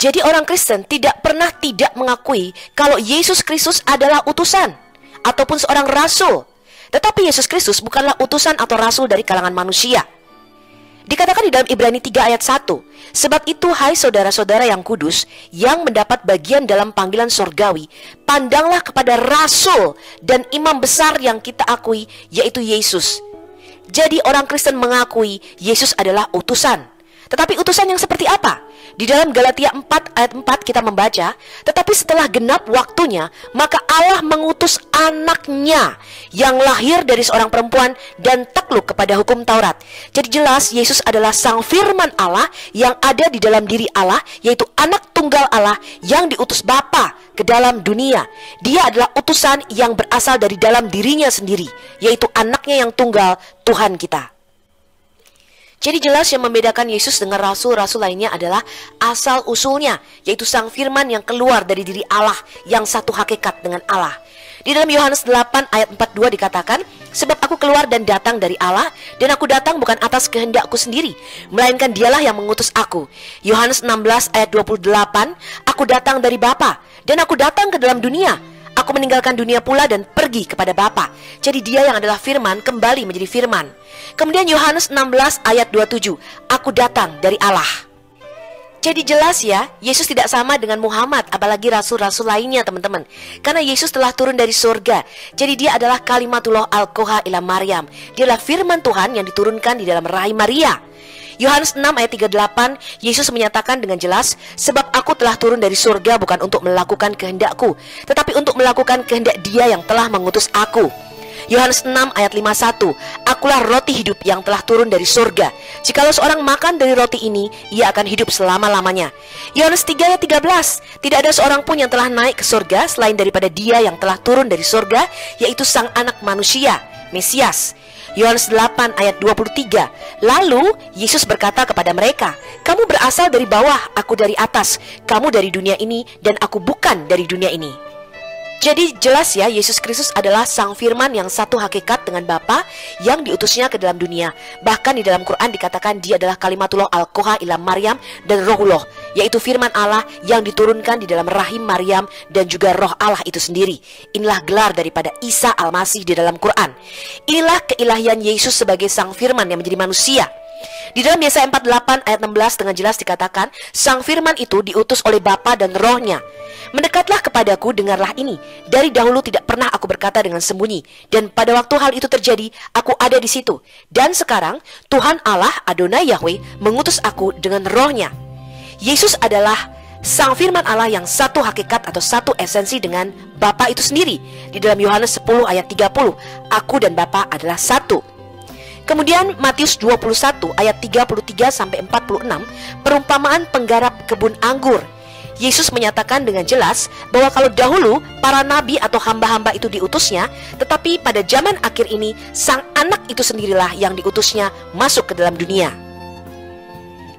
Jadi orang Kristen tidak pernah tidak mengakui kalau Yesus Kristus adalah utusan ataupun seorang rasul. Tetapi Yesus Kristus bukanlah utusan atau rasul dari kalangan manusia. Dikatakan di dalam Ibrani 3 ayat 1, sebab itu hai saudara-saudara yang kudus, yang mendapat bagian dalam panggilan surgawi, pandanglah kepada rasul dan imam besar yang kita akui, yaitu Yesus. Jadi orang Kristen mengakui Yesus adalah utusan. Tetapi utusan yang seperti apa? Di dalam Galatia 4 ayat 4 kita membaca, tetapi setelah genap waktunya, maka Allah mengutus anaknya yang lahir dari seorang perempuan dan takluk kepada hukum Taurat. Jadi jelas Yesus adalah sang firman Allah yang ada di dalam diri Allah, yaitu anak tunggal Allah yang diutus Bapa ke dalam dunia. Dia adalah utusan yang berasal dari dalam dirinya sendiri, yaitu anaknya yang tunggal, Tuhan kita. Jadi jelas yang membedakan Yesus dengan rasul-rasul lainnya adalah asal-usulnya, yaitu sang firman yang keluar dari diri Allah yang satu hakikat dengan Allah. Di dalam Yohanes 8 ayat 42 dikatakan, sebab aku keluar dan datang dari Allah, dan aku datang bukan atas kehendakku sendiri, melainkan dialah yang mengutus aku. Yohanes 16 ayat 28, aku datang dari Bapa, dan aku datang ke dalam dunia. Aku meninggalkan dunia pula dan pergi kepada Bapa. Jadi dia yang adalah firman kembali menjadi firman. Kemudian Yohanes 16 ayat 27, aku datang dari Allah. Jadi jelas ya, Yesus tidak sama dengan Muhammad, apalagi rasul-rasul lainnya teman-teman. Karena Yesus telah turun dari surga. Jadi dia adalah kalimatullah al-Qoha ila Maryam. Dia adalah firman Tuhan yang diturunkan di dalam rahim Maria. Yohanes 6 ayat 38, Yesus menyatakan dengan jelas, sebab aku telah turun dari surga bukan untuk melakukan kehendakku, tetapi untuk melakukan kehendak Dia yang telah mengutus aku. Yohanes 6 ayat 51, akulah roti hidup yang telah turun dari surga. Jikalau seorang makan dari roti ini, ia akan hidup selama-lamanya. Yohanes 3 ayat 13, tidak ada seorang pun yang telah naik ke surga selain daripada Dia yang telah turun dari surga, yaitu Sang Anak Manusia, Mesias. Yohanes 8 ayat 23, lalu Yesus berkata kepada mereka, kamu berasal dari bawah, aku dari atas. Kamu dari dunia ini dan aku bukan dari dunia ini. Jadi jelas ya, Yesus Kristus adalah sang firman yang satu hakikat dengan Bapa yang diutusnya ke dalam dunia. Bahkan di dalam Quran dikatakan dia adalah kalimatullah al-Qoha ila Maryam dan rohullah, yaitu firman Allah yang diturunkan di dalam rahim Maryam dan juga roh Allah itu sendiri. Inilah gelar daripada Isa al-Masih di dalam Quran. Inilah keilahian Yesus sebagai sang firman yang menjadi manusia. Di dalam Yesaya 48 ayat 16 dengan jelas dikatakan, sang firman itu diutus oleh Bapa dan rohnya. Mendekatlah kepadaku, dengarlah ini. Dari dahulu tidak pernah aku berkata dengan sembunyi, dan pada waktu hal itu terjadi, aku ada di situ. Dan sekarang Tuhan Allah Adonai Yahweh mengutus aku dengan rohnya. Yesus adalah sang firman Allah yang satu hakikat atau satu esensi dengan Bapa itu sendiri. Di dalam Yohanes 10 ayat 30, aku dan Bapa adalah satu. Kemudian Matius 21 ayat 33 sampai 46, perumpamaan penggarap kebun anggur. Yesus menyatakan dengan jelas bahwa kalau dahulu para nabi atau hamba-hamba itu diutusnya, tetapi pada zaman akhir ini sang anak itu sendirilah yang diutusnya masuk ke dalam dunia.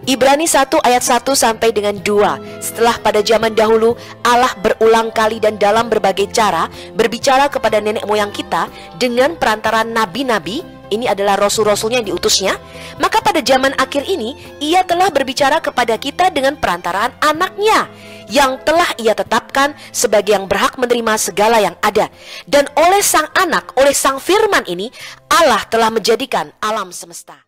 Ibrani 1 ayat 1 sampai dengan 2, setelah pada zaman dahulu Allah berulang kali dan dalam berbagai cara berbicara kepada nenek moyang kita dengan perantaraan nabi-nabi, ini adalah rasul-rasulnya yang diutusnya, maka pada zaman akhir ini ia telah berbicara kepada kita dengan perantaraan anaknya yang telah ia tetapkan sebagai yang berhak menerima segala yang ada. Dan oleh sang anak, oleh sang firman ini, Allah telah menjadikan alam semesta.